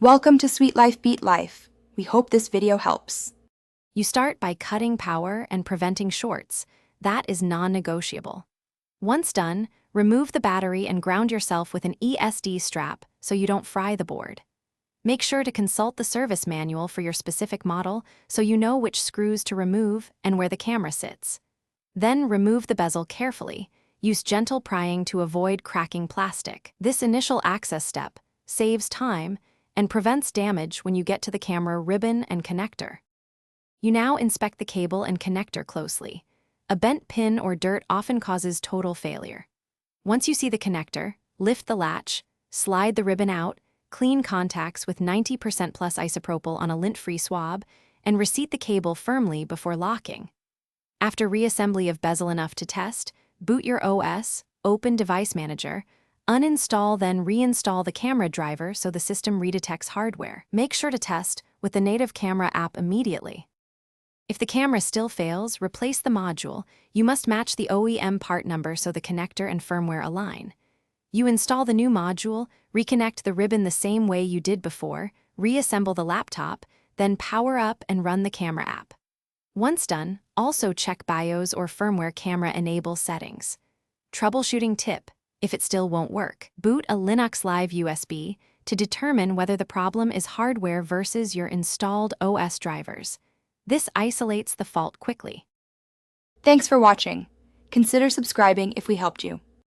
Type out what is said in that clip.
Welcome to Sweet Life Beat Life. We hope this video helps. You start by cutting power and preventing shorts. That is non-negotiable. Once done, remove the battery and ground yourself with an ESD strap so you don't fry the board. Make sure to consult the service manual for your specific model so you know which screws to remove and where the camera sits. Then remove the bezel carefully. Use gentle prying to avoid cracking plastic. This initial access step saves time and prevents damage when you get to the camera ribbon and connector. You now inspect the cable and connector closely. A bent pin or dirt often causes total failure. Once you see the connector, lift the latch, slide the ribbon out, clean contacts with 90% plus isopropyl on a lint-free swab, and reseat the cable firmly before locking. After reassembly of bezel enough to test, boot your OS, open Device Manager, uninstall then reinstall the camera driver so the system redetects hardware. Make sure to test with the native camera app immediately. If the camera still fails, replace the module. You must match the OEM part number so the connector and firmware align. You install the new module, reconnect the ribbon the same way you did before, reassemble the laptop, then power up and run the camera app. Once done, also check BIOS or firmware camera enable settings. Troubleshooting tip: if it still won't work, boot a Linux Live USB to determine whether the problem is hardware versus your installed OS drivers. This isolates the fault quickly. Thanks for watching. Consider subscribing if we helped you.